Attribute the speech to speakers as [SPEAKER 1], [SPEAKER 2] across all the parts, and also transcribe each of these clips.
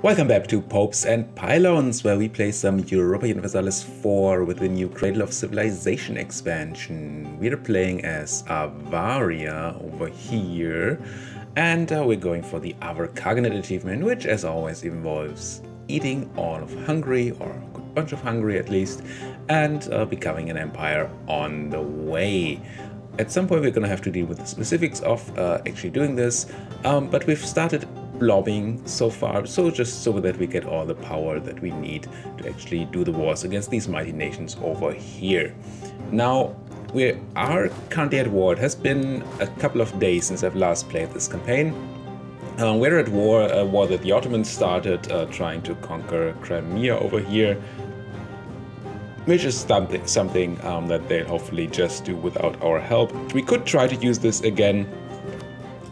[SPEAKER 1] Welcome back to Popes and Pylons, where we play some Europa Universalis IV with the new Cradle of Civilization expansion. We're playing as Avaria over here, and we're going for the Avar Khaganate achievement, which as always involves eating all of Hungary, or a good bunch of Hungary at least, and becoming an empire on the way. At some point we're going to have to deal with the specifics of actually doing this, but we've started blobbing so far, so just so that we get all the power that we need to actually do the wars against these mighty nations over here. Now, we are currently at war. It has been a couple of days since I've last played this campaign. We're at war, a war that the Ottomans started, trying to conquer Crimea over here, which is something that they'll hopefully just do without our help. We could try to use this again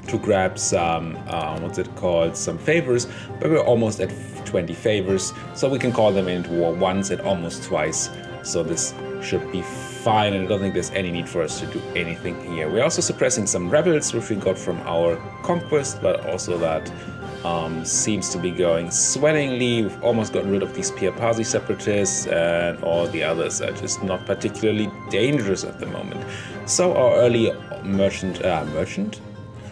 [SPEAKER 1] to grab some, some favors, but we're almost at 20 favors, so we can call them into war once and almost twice, so this should be fine, and I don't think there's any need for us to do anything here. We're also suppressing some rebels, which we got from our conquest, but also that seems to be going swellingly. We've almost gotten rid of these Piapazi separatists, and all the others are just not particularly dangerous at the moment. So our early merchant?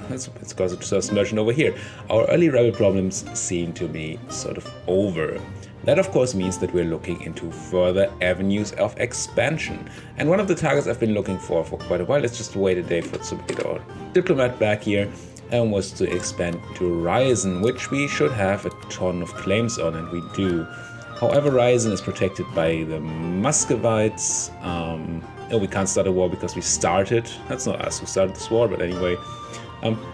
[SPEAKER 1] It's because it says merchant over here. Our early rebel problems seem to be sort of over. That of course means that we're looking into further avenues of expansion. And one of the targets I've been looking for quite a while, let's just wait a day for to get our diplomat back here, and was to expand to Ryazan, which we should have a ton of claims on, and we do. However, Ryazan is protected by the Muscovites. We can't start a war because we started. That's not us who started this war, but anyway.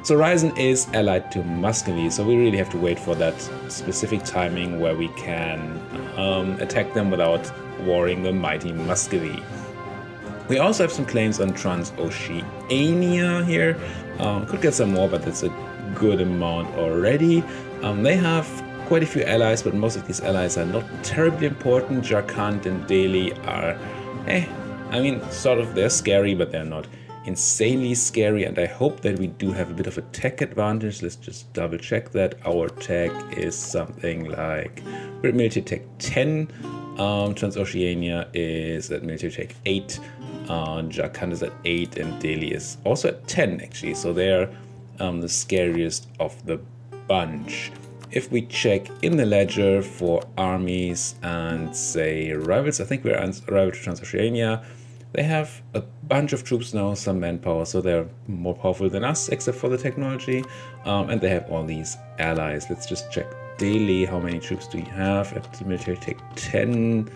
[SPEAKER 1] So Ryazan is allied to Muscovy, so we really have to wait for that specific timing where we can attack them without warring the mighty Muscovy. We also have some claims on Transoceania here. Could get some more, but that's a good amount already. They have quite a few allies, but most of these allies are not terribly important. Jarkand and Delhi are, I mean, sort of, they're scary, but they're not insanely scary, and I hope that we do have a bit of a tech advantage. Let's just double check that. Our tech is something like, we're at military tech 10, Transoceania is at military tech 8, Jarkand is at 8, and Delhi is also at 10 actually, so they're the scariest of the bunch. If we check in the ledger for armies and say rivals, I think we're rival to Transoceania. They have a bunch of troops now, some manpower, so they're more powerful than us, except for the technology. And they have all these allies. Let's just check daily. How many troops do you have at the military tech 10?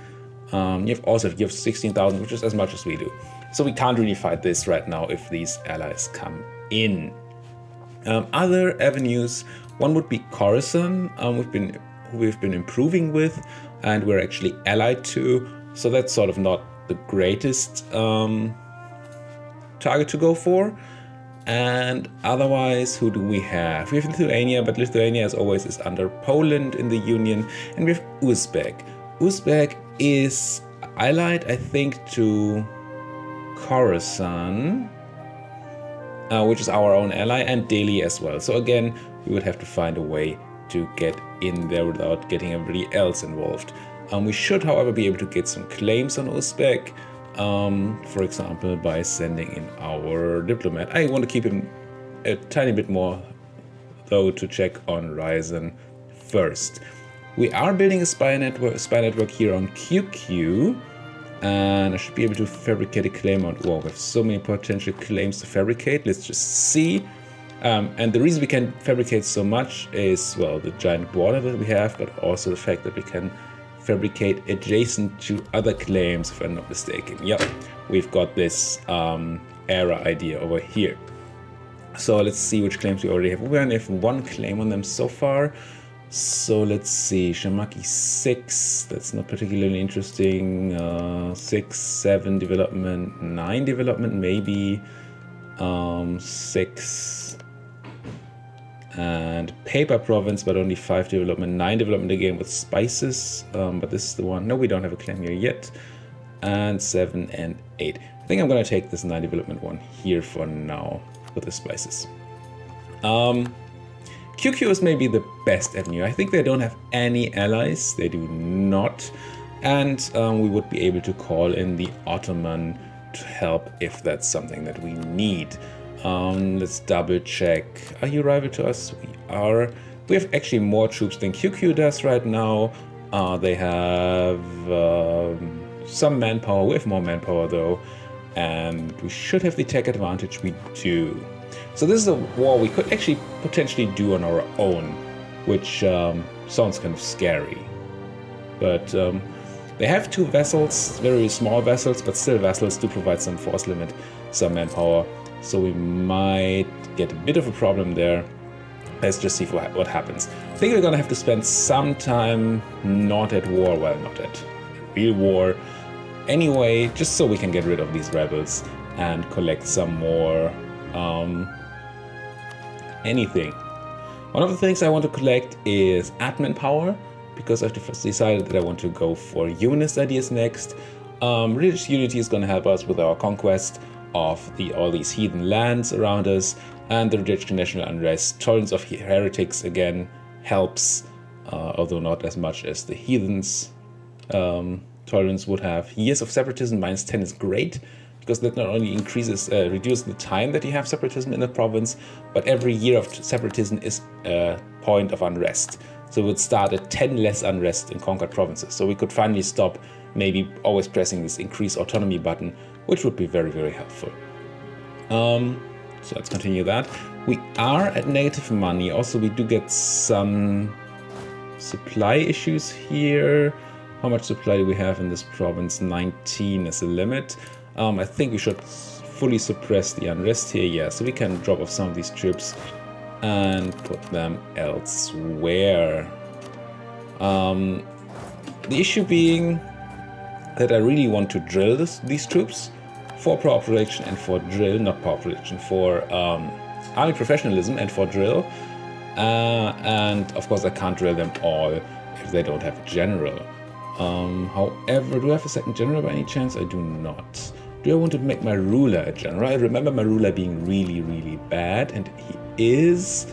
[SPEAKER 1] You have 16,000, which is as much as we do. So we can't really fight this right now if these allies come in. Other avenues, one would be Khorasan, who we've been improving with, and we're actually allied to. So that's sort of not the greatest target to go for. And otherwise, who do we have? We have Lithuania, but Lithuania as always is under Poland in the Union, and we have Uzbek. Uzbek is allied, I think, to Khorasan, which is our own ally, and Delhi as well. So again, we would have to find a way to get in there without getting everybody else involved. We should, however, be able to get some claims on Uzbek, for example, by sending in our diplomat. I want to keep him a tiny bit more, though, to check on Ryazan first. We are building a spy network here on QQ, and I should be able to fabricate a claim on. Wow, we have so many potential claims to fabricate. Let's just see. And the reason we can fabricate so much is, well, the giant border that we have, but also the fact that we can fabricate adjacent to other claims, if I'm not mistaken. Yep, we've got this era idea over here. So let's see which claims we already have. We only have one claim on them so far. So let's see, Shamaki 6, that's not particularly interesting. 6, 7 development, 9 development maybe, 6. And paper province, but only 5 development, 9 development again with spices, but this is the one. No, we don't have a claim here yet. And 7 and 8. I think I'm gonna take this 9 development one here for now with the spices. QQ is maybe the best avenue. I think they don't have any allies. They do not. And we would be able to call in the Ottoman to help if that's something that we need. Let's double check. Are you rival to us? We are. We have actually more troops than QQ does right now. They have some manpower. We have more manpower though. And we should have the tech advantage. We do. So this is a war we could actually potentially do on our own, which sounds kind of scary. But they have 2 vessels, very small vessels, but still vessels to provide some force limit, some manpower. So we might get a bit of a problem there. Let's just see what happens. I think we're gonna have to spend some time not at war, well, not at real war. Anyway, just so we can get rid of these rebels and collect some more anything. One of the things I want to collect is admin power, because I've decided that I want to go for humanist ideas next. Religious unity is going to help us with our conquest of all these heathen lands around us, and the rejection national unrest. Tolerance of heretics again helps, although not as much as the heathens tolerance would have. Years of separatism -10 is great, because that not only reduces the time that you have separatism in the province, but every year of separatism is a point of unrest. So it would start at 10 less unrest in conquered provinces. So we could finally stop maybe always pressing this increase autonomy button, which would be very, very helpful. So let's continue that. We are at negative money. Also, we do get some supply issues here. How much supply do we have in this province? 19 is the limit. I think we should fully suppress the unrest here. Yeah, so we can drop off some of these troops and put them elsewhere. The issue being that I really want to drill these troops for power production and for drill, not power production, for army professionalism and for drill. And of course I can't drill them all if they don't have a general. However, do I have a second general by any chance? I do not. Do I want to make my ruler a general? I remember my ruler being really, really bad, and he is.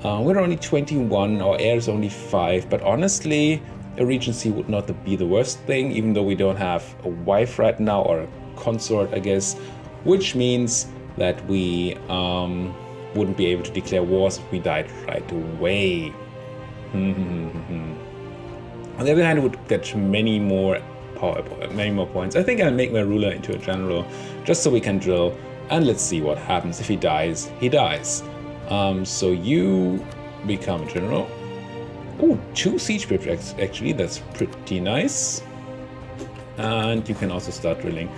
[SPEAKER 1] We're only 21, our heir is only 5, but honestly, a regency would not be the worst thing, even though we don't have a wife right now, or a consort, I guess, which means that we wouldn't be able to declare wars if we died right away. On the other hand, it would get many more points. I think I'll make my ruler into a general, just so we can drill, and let's see what happens. If he dies, he dies. So you become a general. Oh, 2 siege pips actually, that's pretty nice. And you can also start drilling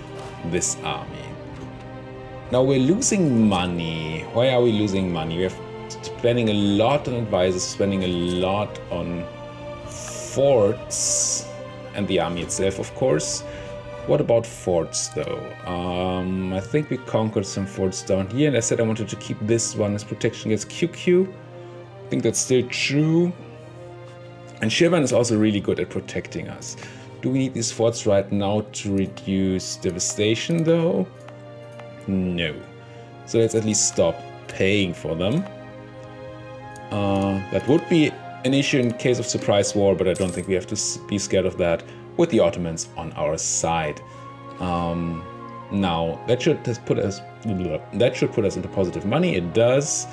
[SPEAKER 1] this army. Now we're losing money. Why are we losing money? We're spending a lot on advisors, spending a lot on forts, and the army itself, of course. What about forts, though? I think we conquered some forts down here, and I said I wanted to keep this one as protection against QQ. I think that's still true. And Shirvan is also really good at protecting us. Do we need these forts right now to reduce devastation, though? No. So let's at least stop paying for them. That would be an issue in case of surprise war, but I don't think we have to be scared of that with the Ottomans on our side. Now that should put us into positive money. It does.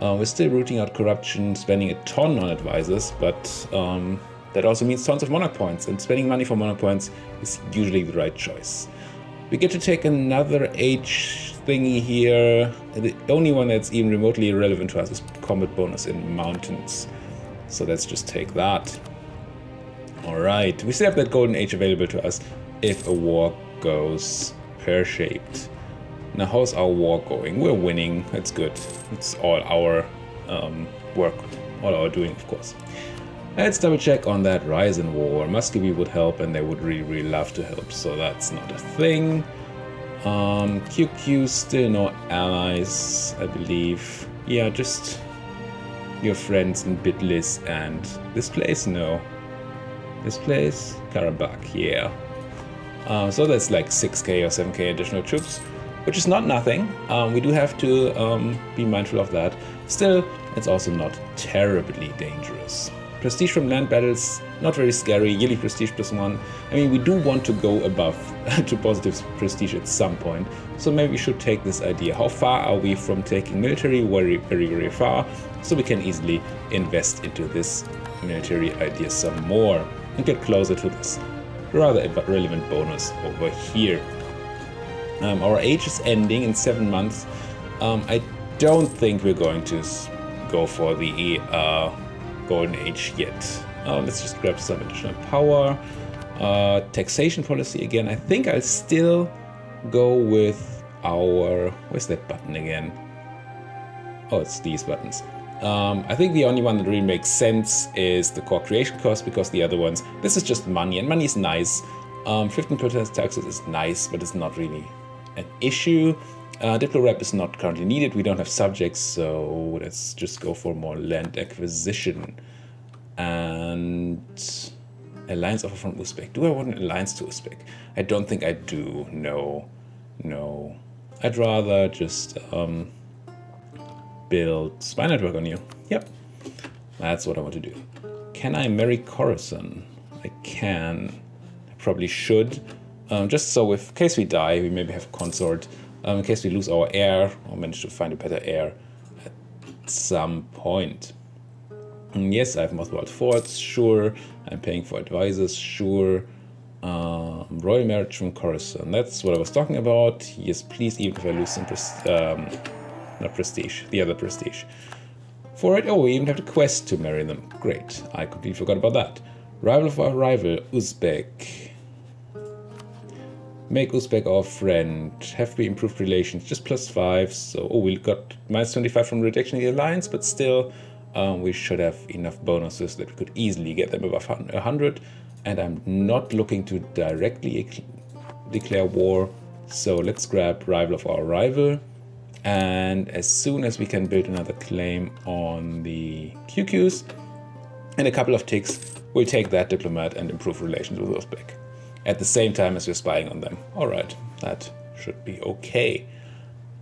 [SPEAKER 1] We're still rooting out corruption, spending a ton on advisors, but that also means tons of monarch points, and spending money for monarch points is usually the right choice. We get to take another H thingy here. The only one that's even remotely relevant to us is combat bonus in mountains. So let's just take that. Alright, we still have that golden age available to us if a war goes pear-shaped. Now how's our war going? We're winning, that's good. It's all our work, all our doing, of course. Let's double check on that Ryzen war. Muscovy would help, and they would really, really love to help, so that's not a thing. QQ, still no allies, I believe. Yeah, just your friends in Bitlis and this place? No. This place? Karabakh, yeah. So that's like 6k or 7k additional troops, which is not nothing. We do have to be mindful of that. Still, It's also not terribly dangerous. Prestige from land battles, not very scary. Yearly prestige +1. I mean, we do want to go above to positive prestige at some point, so maybe we should take this idea. How far are we from taking military? Very, very, very far. So we can easily invest into this military idea some more and get closer to this rather relevant bonus over here. Our age is ending in 7 months. I don't think we're going to go for the golden age yet. Let's just grab some additional power. Taxation policy again. I think I'll still go with our... Where's that button again? Oh, it's these buttons. I think the only one that really makes sense is the core creation cost, because the other ones, this is just money, and money is nice. 15% taxes is nice, but it's not really an issue. Diplo rep is not currently needed. We don't have subjects, so let's just go for more land acquisition. And alliance offer from Uzbek. Do I want an alliance to Uzbek? I don't think I do. No. I'd rather just build spy network on you. Yep, that's what I want to do. Can I marry Khorasan? I can. I probably should. Just so in case we die, we maybe have a consort. In case we lose our heir or manage to find a better heir at some point. Yes, I have mothballed forts, sure. I'm paying for advisors, sure. Royal marriage from Khorasan, that's what I was talking about. Yes, please, even if I lose some not prestige, the other prestige. For it, oh, we even have the quest to marry them. Great, I completely forgot about that. Rival of our rival, Uzbek. Make Uzbek our friend. Have we improved relations? Just +5. So, oh, we got -25 from rejection of the alliance, but still, we should have enough bonuses that we could easily get them above 100. And I'm not looking to directly declare war. So let's grab rival of our rival. And as soon as we can build another claim on the QQs in a couple of ticks, we'll take that diplomat and improve relations with Uzbek at the same time as we're spying on them. All right, that should be okay.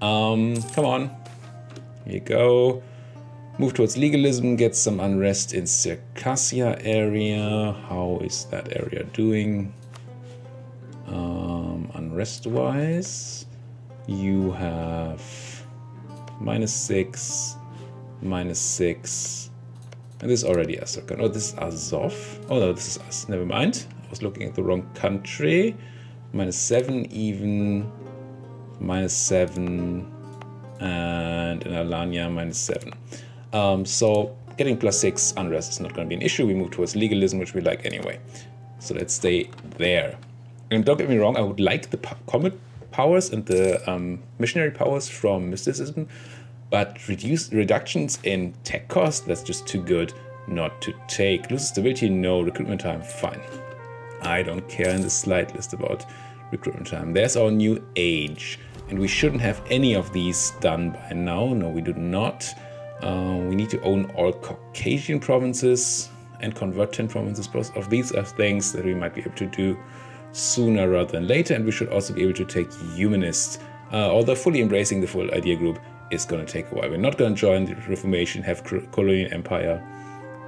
[SPEAKER 1] Come on, here you go. Move towards legalism, get some unrest in Circassia area. How is that area doing? Unrest-wise, you have -6, -6, and this is already Astrakhan. Oh, this is Azov. Oh no, this is us. Never mind. I was looking at the wrong country. -7 even, -7, and in Alania -7. So getting +6 unrest is not going to be an issue. We move towards legalism, which we like anyway. So let's stay there. And don't get me wrong, I would like the comet powers and the missionary powers from mysticism, but reductions in tech cost, that's just too good not to take. Lose stability, no. Recruitment time, fine. I don't care in the slide list about recruitment time. There's our new age, and we shouldn't have any of these done by now. No, we do not. We need to own all Caucasian provinces and convert 10 provinces. Both of these are things that we might be able to do sooner rather than later, and we should also be able to take humanists. Although fully embracing the full idea group is going to take a while. We're not going to join the Reformation, have colonial empire,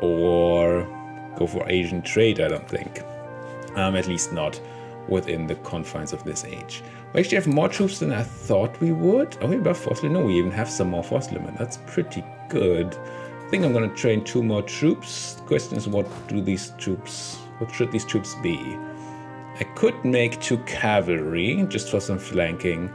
[SPEAKER 1] or go for Asian trade, I don't think. At least not within the confines of this age. We actually have more troops than I thought we would. Are we above force limit? No, we even have some more force limit. That's pretty good. I think I'm going to train 2 more troops. The question is, what should these troops be? I could make 2 cavalry just for some flanking.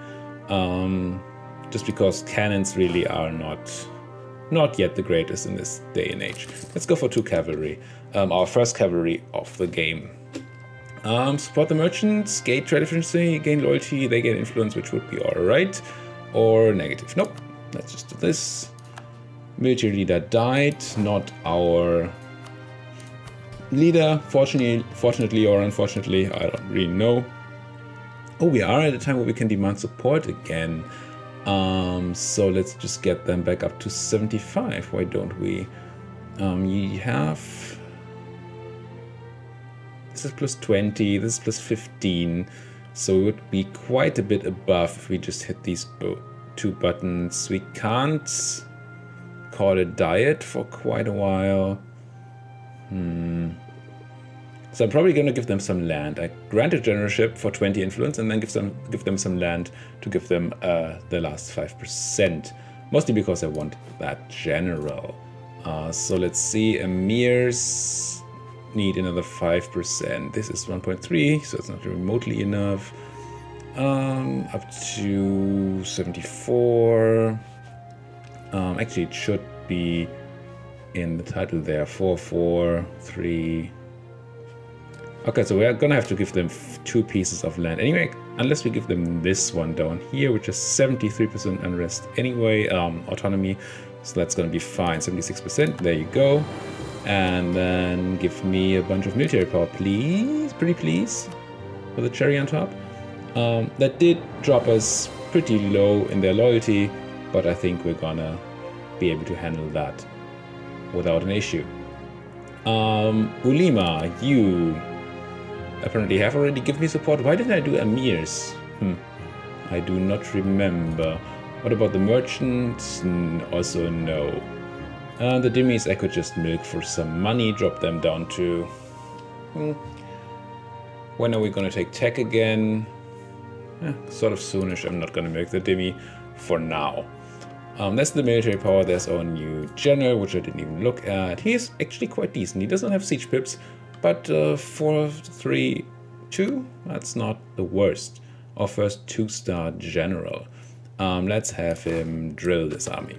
[SPEAKER 1] Just because cannons really are not yet the greatest in this day and age. Let's go for 2 cavalry. Our first cavalry of the game. Support the merchants, gain trade efficiency, gain loyalty, they gain influence, which would be alright. Or negative. Nope. Let's just do this. Military leader died, not our leader, fortunately or unfortunately, I don't really know. Oh, we are at a time where we can demand support again. So let's just get them back up to 75. Why don't we? You have... This is +20, this is +15. So it would be quite a bit above if we just hit these 2 buttons. We can't call it diet for quite a while. So I'm probably going to give them some land. I grant a generalship for 20 influence and then give them some land to give them the last 5%. Mostly because I want that general. So let's see, emirs need another 5%. This is 1.3, so it's not remotely enough. Up to 74. Actually, it should be in the title there. 4, 4, 3. Okay, so we're gonna have to give them 2 pieces of land anyway, unless we give them this one down here, which is 73% unrest anyway, autonomy. So that's gonna be fine. 76%. There you go. And then give me a bunch of military power, please. Pretty please. With a cherry on top. That did drop us pretty low in their loyalty, but I think we're gonna be able to handle that without an issue. Ulima, you apparently have already given me support. Why didn't I do emirs? I do not remember. What about the merchants? Also no. The dimmies I could just milk for some money, drop them down to... When are we gonna take tech again? Sort of soonish. I'm not gonna milk the dimmy for now. That's the military power. There's our new general, which I didn't even look at. He is actually quite decent. He doesn't have siege pips, but 4, 3, 2, that's not the worst. Our first 2-star general. Let's have him drill this army.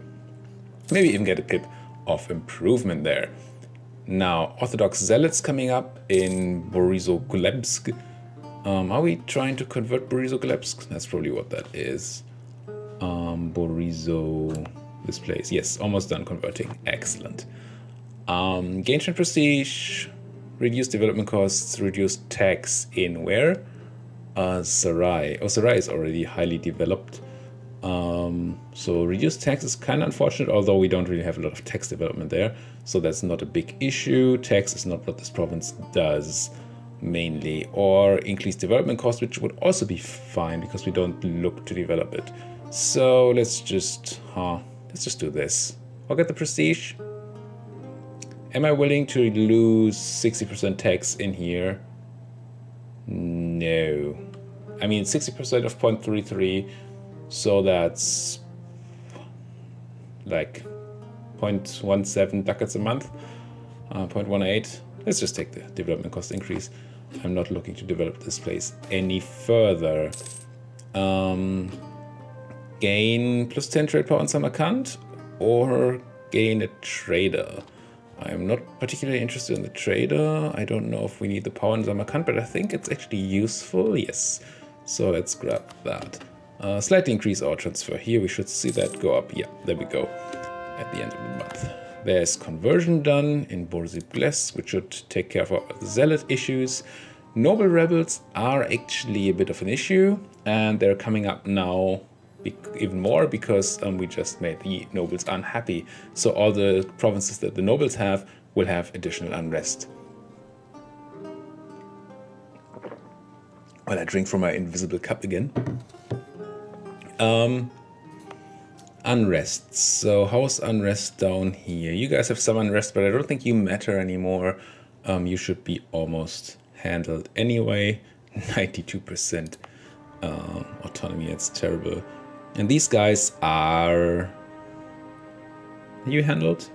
[SPEAKER 1] Maybe even get a pip of improvement there. Now, Orthodox Zealots coming up in Borisov-Glebsk. Are we trying to convert Borisov-Glebsk? That's probably what that is. Borisov, this place. Yes, almost done converting. Excellent. Gain trend prestige, reduce development costs, reduce tax in where? Sarai. Oh, Sarai is already highly developed. So reduced tax is kind of unfortunate, although we don't really have a lot of tax development there. So that's not a big issue. Tax is not what this province does mainly. Or increased development cost, which would also be fine because we don't look to develop it. So let's just do this. I'll get the prestige. Am I willing to lose 60% tax in here? No. I mean 60% of 0.33. So that's like 0.17 ducats a month, 0.18. Let's just take the development cost increase. I'm not looking to develop this place any further. Gain plus 10 trade power on Samarkand or gain a trader. I'm not particularly interested in the trader. I don't know if we need the power in Samarkand, but I think it's actually useful. Yes. So let's grab that. Slightly increase our transfer here. We should see that go up. Yeah, there we go. At the end of the month. There's conversion done in Borisov-Glebsk, which should take care of our zealot issues. Noble rebels are actually a bit of an issue, and they're coming up now even more because we just made the nobles unhappy. So all the provinces that the nobles have will have additional unrest. Well, I drink from my invisible cup again. Unrest. So how's unrest down here? You guys have some unrest, but I don't think you matter anymore. You should be almost handled anyway. 92% autonomy. That's terrible. And these guys are you handled?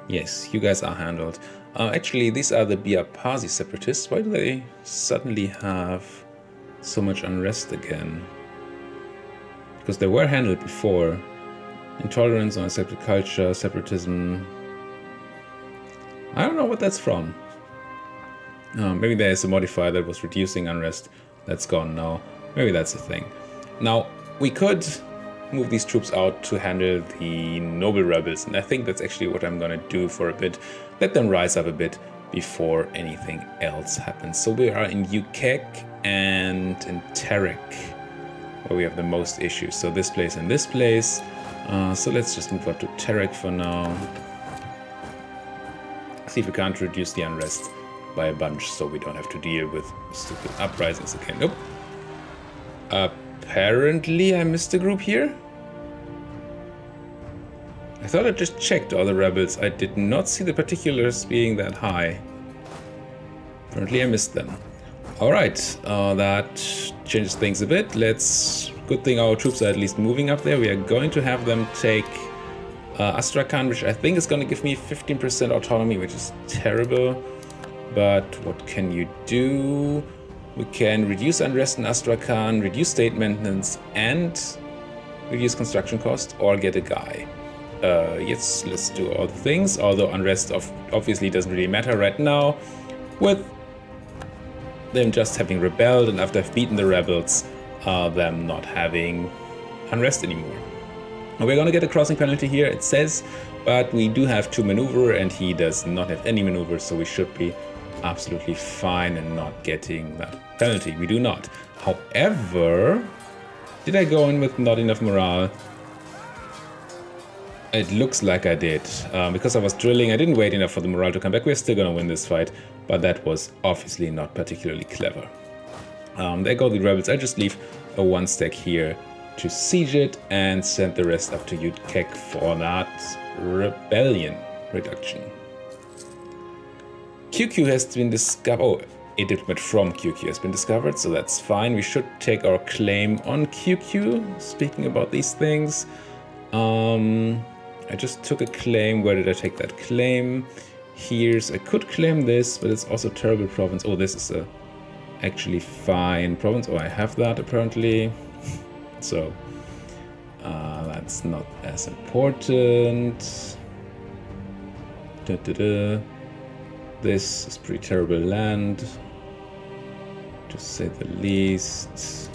[SPEAKER 1] Yes, you guys are handled. Actually, these are the Biapazi separatists. Why do they suddenly have so much unrest again? Because they were handled before. Intolerance, unaccepted culture, separatism. I don't know what that's from. Maybe there's a modifier that was reducing unrest. That's gone now. Maybe that's the thing. Now, we could move these troops out to handle the noble rebels, and I think that's actually what I'm gonna do for a bit. Let them rise up a bit before anything else happens. So we are in Ukek and in Terek, where we have the most issues. So this place and this place. So let's just move up to Terek for now. See if we can't reduce the unrest by a bunch so we don't have to deal with stupid uprisings again. Nope. Apparently I missed a group here. I thought I just checked all the rebels. I did not see the particulars being that high. Apparently I missed them. Alright, that changes things a bit. Good thing our troops are at least moving up there. We are going to have them take Astrakhan, which I think is going to give me 15% autonomy, which is terrible. But what can you do? We can reduce unrest in Astrakhan, reduce state maintenance, and reduce construction cost, or get a guy. Yes, let's do all the things, although unrest obviously doesn't really matter right now, with them just having rebelled, and after I've beaten the rebels, them not having unrest anymore. We're gonna get a crossing penalty here, it says, but we do have 2 maneuver, and he does not have any maneuver, so we should be absolutely fine and not getting that penalty. We do not. However, did I go in with not enough morale? It looks like I did. Because I was drilling, I didn't wait enough for the morale to come back. We're still gonna win this fight, but that was obviously not particularly clever. There go the rebels. I just leave a 1 stack here to siege it and send the rest up to Utkek for that rebellion reduction. QQ has been discovered. Oh, a diplomat from QQ has been discovered, so that's fine. We should take our claim on QQ. Speaking about these things, I just took a claim. Where did I take that claim? I could claim this, but it's also terrible province. Oh, this is a actually fine province. Oh, I have that apparently. So that's not as important. This is pretty terrible land, to say the least.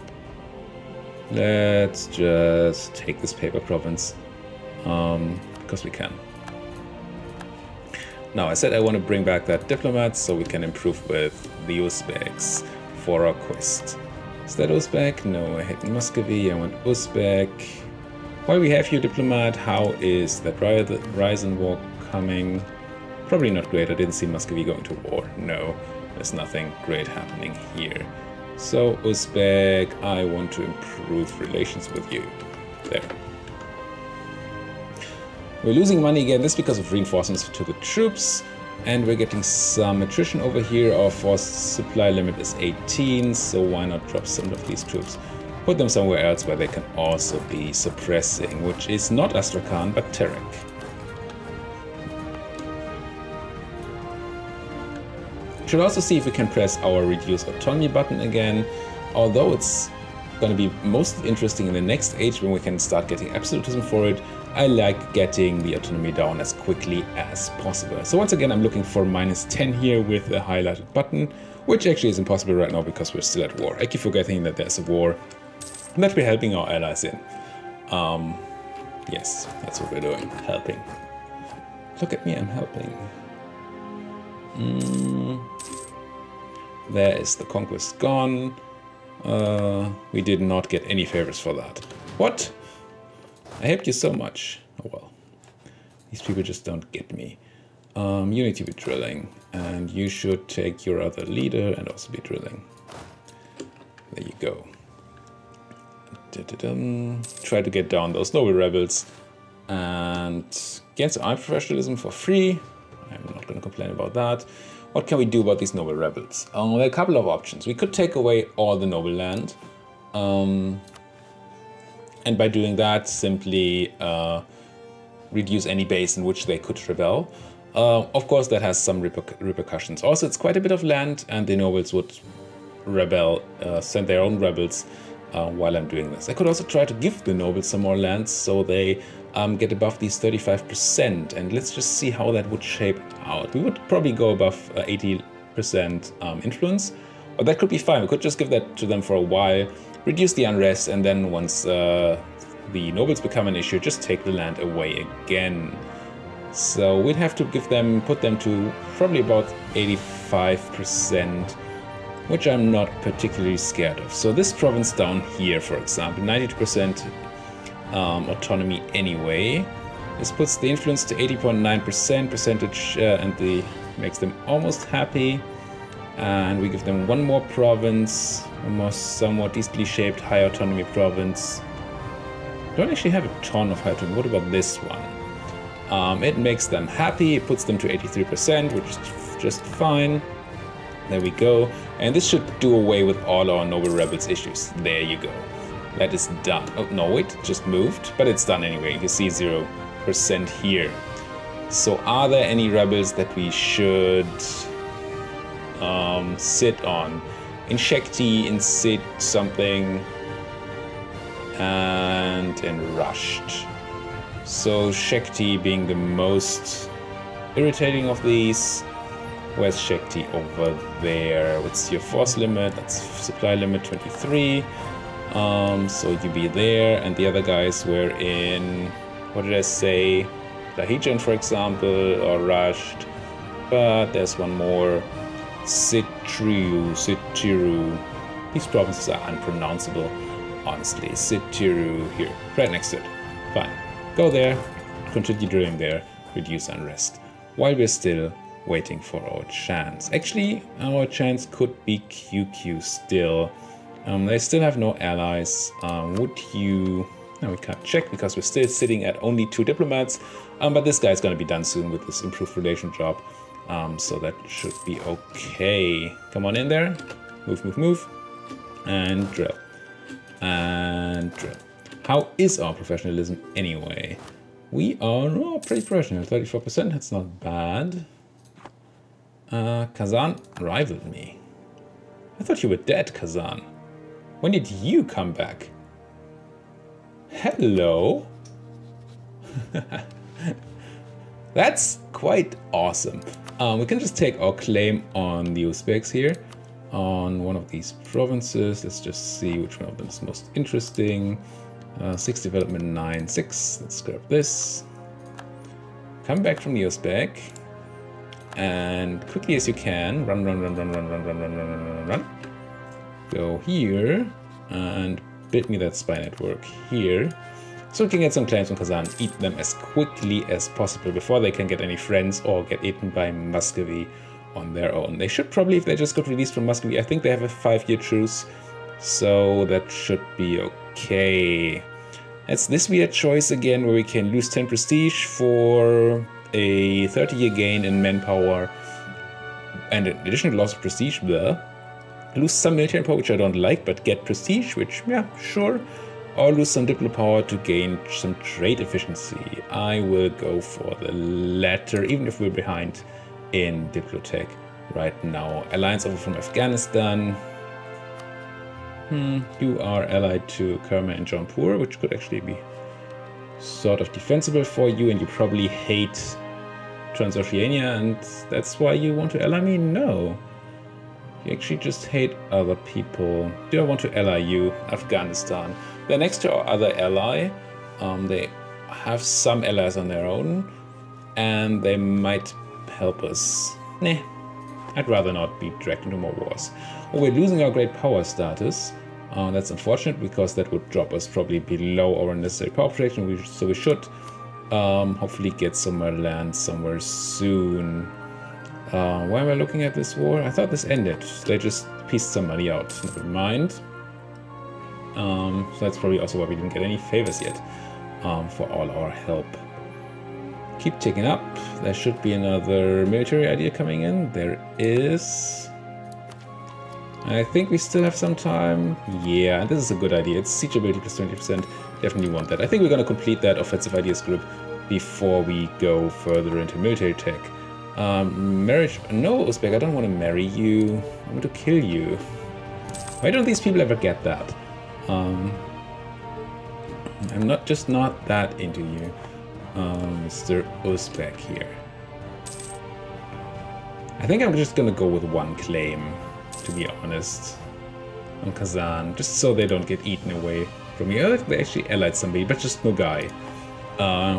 [SPEAKER 1] Let's just take this paper province, because we can. Now, I said I want to bring back that diplomat so we can improve with the Uzbeks for our quest. Is that Uzbek? No, I hate Muscovy, I want Uzbek. While we have you, diplomat, how is that Ryzen war coming? Probably not great. I didn't see Muscovy going to war. No, there's nothing great happening here. So, Uzbek, I want to improve relations with you. There. We're losing money again. This is because of reinforcements to the troops. And we're getting some attrition over here. Our force supply limit is 18, so why not drop some of these troops? Put them somewhere else where they can also be suppressing, which is not Astrakhan, but Terek. Should also see if we can press our reduce autonomy button again, although it's going to be most interesting in the next age when we can start getting absolutism for it. I like getting the autonomy down as quickly as possible. So once again, I'm looking for -10 here with a highlighted button, which actually is impossible right now because we're still at war. I keep forgetting that there's a war and that we're helping our allies in. Yes, that's what we're doing, helping. Look at me, I'm helping. There is the conquest gone. We did not get any favors for that. What? I helped you so much. Oh well. These people just don't get me. You need to be drilling. And you should take your other leader and also be drilling. There you go. Try to get down those noble rebels. And get some professionalism for free. I'm not going to complain about that. What can we do about these noble rebels? There are a couple of options. We could take away all the noble land. And by doing that, simply reduce any base in which they could rebel. Of course, that has some repercussions. Also, it's quite a bit of land, and the nobles would rebel, send their own rebels while I'm doing this. I could also try to give the nobles some more land so they get above these 35%, and let's just see how that would shape out. We would probably go above 80% influence, but that could be fine. We could just give that to them for a while, reduce the unrest, and then once the nobles become an issue, just take the land away again. So we'd have to put them to probably about 85%, which I'm not particularly scared of. So this province down here, for example, 92% autonomy anyway. This puts the influence to 80.9% percentage and makes them almost happy. And we give them one more province, somewhat decently shaped high autonomy province. Don't actually have a ton of high autonomy. What about this one? It makes them happy, it puts them to 83%, which is just fine. There we go. And this should do away with all our Noble Rebels issues. There you go. That is done. Oh, no, wait, just moved, but it's done anyway. You see 0% here. So are there any rebels that we should sit on? In Shakti, in Sid something, and in Rushed. So Shakti being the most irritating of these. Where's Shakti? Over there. What's your force limit? That's supply limit 23. So you be there, and the other guys were in, what did I say? Lahijan, for example, or Rushed. But there's one more. Sitiru. These provinces are unpronounceable, honestly. Sitiru here, right next to it. Fine. Go there, continue drilling there, reduce unrest. While we're still waiting for our chance. Actually, our chance could be QQ still. They still have no allies. Would you... No, we can't check because we're still sitting at only 2 diplomats. But this guy's gonna be done soon with this improved relation job. So that should be okay. Come on in there. Move, move, move. And drill. And drill. How is our professionalism anyway? We are pretty professional. 34%, that's not bad. Kazan rivaled me. I thought you were dead, Kazan. When did you come back? Hello? That's quite awesome. We can just take our claim on the Uzbeks here. On one of these provinces. Let's just see which one of them is most interesting. 6 development, 9, 6. Let's grab this. Come back from the Uzbek. And quickly as you can, run. Go here and build me that spy network here. So we can get some claims on Kazan, eat them as quickly as possible before they can get any friends or get eaten by Muscovy on their own. They should probably, if they just got released from Muscovy, I think they have a 5-year truce. So that should be okay. It's this weird choice again where we can lose 10 prestige for a 30-year gain in manpower and an additional loss of prestige there. Lose some military power, which I don't like, but get prestige, which, yeah, sure. Or lose some diplo power to gain some trade efficiency. I will go for the latter, even if we're behind in diplotech right now. Alliance offer from Afghanistan. You are allied to Kerma and Jaunpur, which could actually be sort of defensible for you, and you probably hate Transoceania, and that's why you want to ally me? No. You actually just hate other people. Do I want to ally you? Afghanistan. They're next to our other ally. They have some allies on their own, and they might help us. Nah, I'd rather not be dragged into more wars. Oh, we're losing our great power status. That's unfortunate because that would drop us probably below our necessary power protection. So we should hopefully get somewhere land somewhere soon. Why am I looking at this war? I thought this ended. They just pieced some money out. Never mind. So that's probably also why we didn't get any favors yet for all our help. Keep ticking up. There should be another military idea coming in. There is. I think we still have some time. Yeah, this is a good idea. It's siege ability plus 20%. Definitely want that. I think we're going to complete that offensive ideas group before we go further into military tech. Marriage. No, Uzbek, I don't want to marry you. I want to kill you. Why don't these people ever get that? I'm not that into you. Mr. Uzbek here. I think I'm just gonna go with one claim, to be honest, on Kazan, just so they don't get eaten away from me. They actually allied somebody, but just no guy,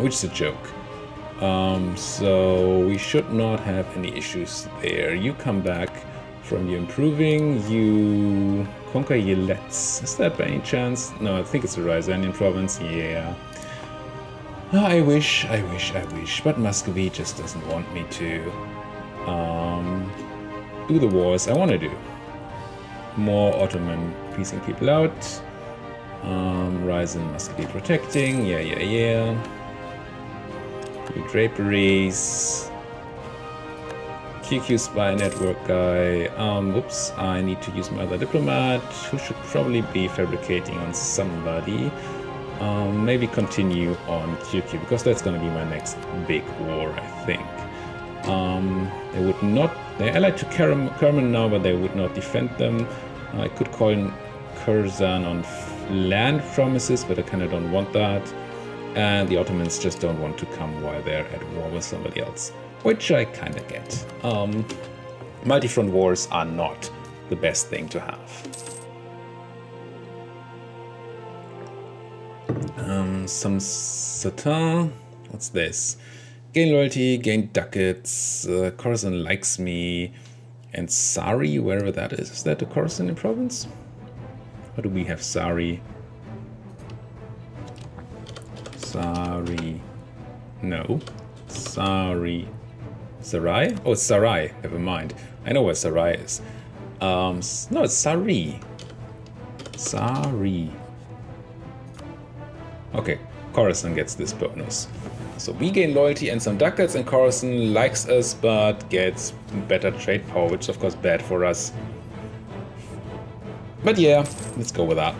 [SPEAKER 1] which is a joke. So we should not have any issues there. You come back from your improving, you conquer Yelets. Is that by any chance? No, I think it's the Ryazanian province, yeah. I wish, but Muscovy just doesn't want me to do the wars I want to do. More Ottoman piecing people out. Ryazan must be protecting, yeah. 2 draperies. QQ spy network guy. Whoops, I need to use my other diplomat, who should probably be fabricating on somebody. Maybe continue on QQ, because that's going to be my next big war, I think. They would not... They're allied to Kerman now, but they would not defend them. I could call in Curzan on land promises, but I kind of don't want that. And the Ottomans just don't want to come while they're at war with somebody else, which I kind of get. Multi-front wars are not the best thing to have. Some Satin. What's this? Gain loyalty, gain ducats. Khorasan likes me. And Sari, wherever that is. Is that the Khorasanian province? Or do we have Sari? Sari. No. Sari. Sarai? Oh, it's Sarai. Never mind. I know where Sarai is. No, it's Sari. Sari. Okay, Khorasan gets this bonus. So we gain loyalty and some ducats, and Khorasan likes us but gets better trade power, which is of course bad for us. But yeah, let's go with that.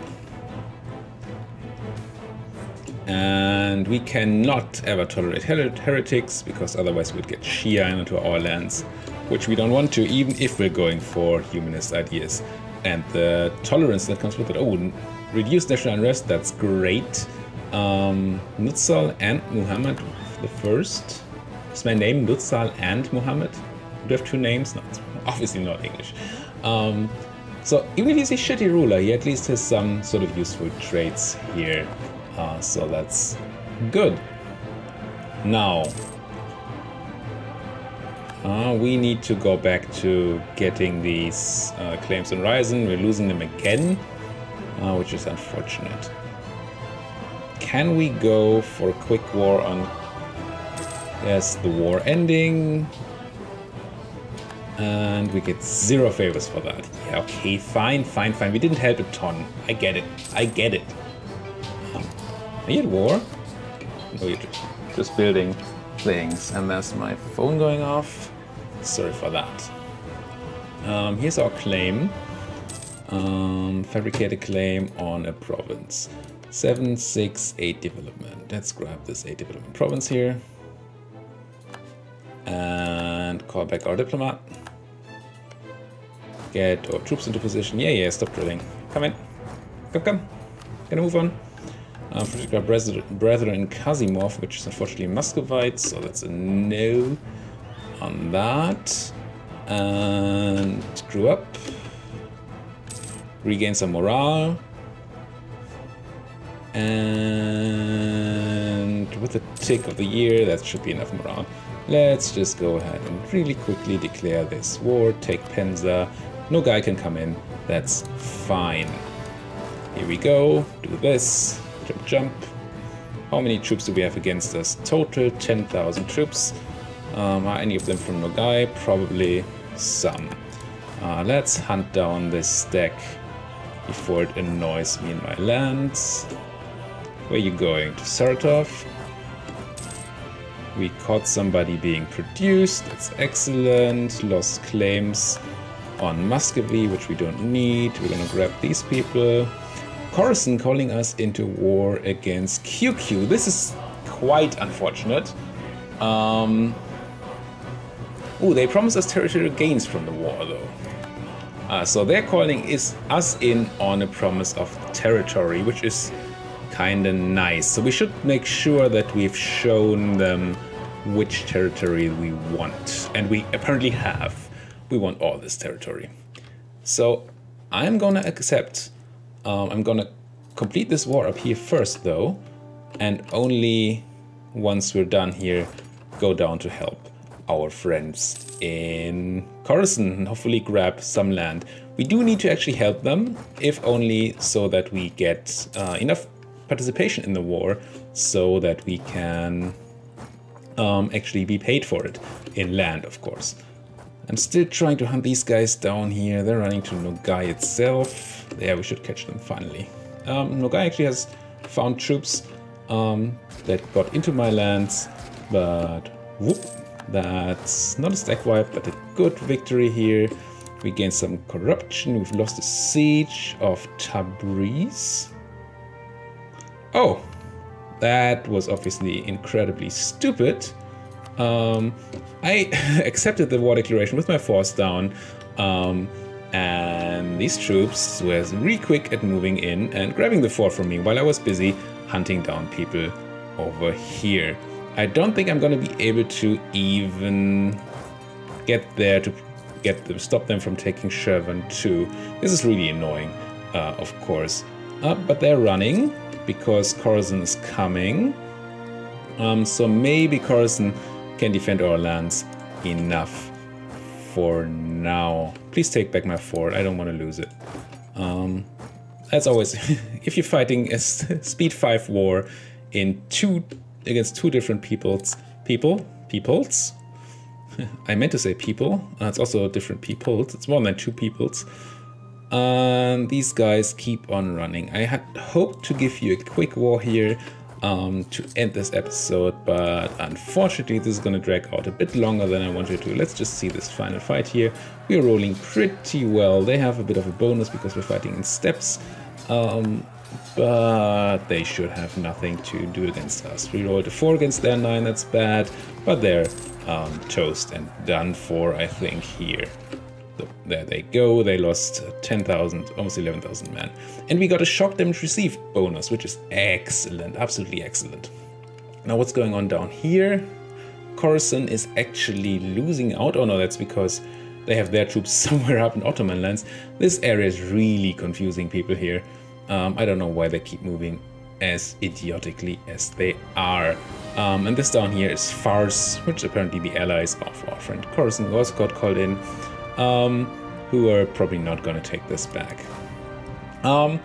[SPEAKER 1] And we cannot ever tolerate heretics, because otherwise we'd get Shia into our lands, which we don't want to, even if we're going for humanist ideas. And the tolerance that comes with it. Oh, reduce national unrest, that's great. Nutzal and Muhammad the First. Is my name Nutzal and Muhammad? Do I have 2 names? No, it's obviously not English. So even if he's a shitty ruler, he at least has some sort of useful traits here. So that's good. Now, we need to go back to getting these claims on Ryzen. We're losing them again, which is unfortunate. Can we go for a quick war on... Yes, the war ending. And we get 0 favors for that. Yeah, okay, fine. We didn't help a ton. I get it. Are you at war? No, you're just building things. And there's my phone going off. Sorry for that. Here's our claim. Fabricate a claim on a province. 7, 6, 8 development. Let's grab this 8 development province here. And call back our diplomat. Get our troops into position. Yeah, stop drilling. Come in. Come. Gonna move on. Particular brethren in Kazimov, which is unfortunately Muscovite, so that's a no on that. And screw up. Regain some morale. And with the tick of the year, that should be enough morale. Let's just go ahead and really quickly declare this war. Take Penza. No guy can come in. That's fine. Here we go. Do this. Jump. How many troops do we have against us? Total 10,000 troops. Are any of them from Nogai? Probably some. Let's hunt down this stack before it annoys me in my lands. Where are you going? To Saratov? We caught somebody being produced. That's excellent. Lost claims on Muscovy, which we don't need. We're gonna grab these people. Khorasan calling us into war against QQ. This is quite unfortunate. They promised us territorial gains from the war, though. So they're calling us in on a promise of territory, which is kind of nice. So we should make sure that we've shown them which territory we want. And we apparently have. We want all this territory. So I'm gonna accept. I'm gonna complete this war up here first, though. And only once we're done here, go down to help our friends in Khorasan and hopefully grab some land. We do need to actually help them, if only so that we get enough participation in the war so that we can actually be paid for it in land, of course. I'm still trying to hunt these guys down here. They're running to Nogai itself. Yeah, we should catch them finally. Nogai actually has found troops that got into my lands, but whoop, that's not a stack wipe, but a good victory here. We gained some corruption. We've lost the siege of Tabriz. Oh, that was obviously incredibly stupid. I accepted the war declaration with my force down, and these troops were really quick at moving in and grabbing the fort from me while I was busy hunting down people over here. I don't think I'm going to be able to even get there to stop them from taking Shervan too. This is really annoying, of course. But they're running because Khorasan is coming. So maybe Khorasan can defend our lands enough for now. Please take back my fort. I don't want to lose it. As always, if you're fighting a speed 5 war against two different peoples, I meant to say people. It's also different peoples. It's more than two peoples. These guys keep on running. I had hoped to give you a quick war here to end this episode, but unfortunately this is going to drag out a bit longer than I wanted to. Let's just see this final fight here. We're rolling pretty well. They have a bit of a bonus because we're fighting in steps, but they should have nothing to do against us. We rolled a 4 against their 9, that's bad, but they're toast and done for, I think, here. So there they go. They lost 10,000, almost 11,000 men. And we got a shock damage received bonus, which is excellent, absolutely excellent. Now what's going on down here? Khorasan is actually losing out. Oh no, that's because they have their troops somewhere up in Ottoman lands. This area is really confusing people here. I don't know why they keep moving as idiotically as they are. And this down here is Fars, which apparently the allies of our friend Khorasan also got called in, who are probably not going to take this back. I'm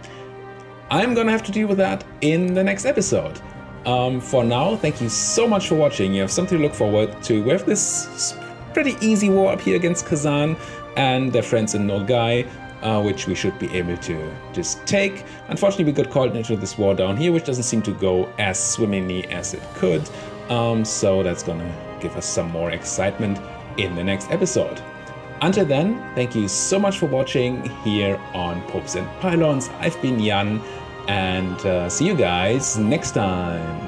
[SPEAKER 1] going to have to deal with that in the next episode. For now, thank you so much for watching. You have something to look forward to. We have this pretty easy war up here against Kazan and their friends in Nolgai, which we should be able to just take. Unfortunately, we got called into this war down here, which doesn't seem to go as swimmingly as it could. So that's gonna give us some more excitement in the next episode. Until then, thank you so much for watching here on Popes and Pylons. I've been Jan, and see you guys next time.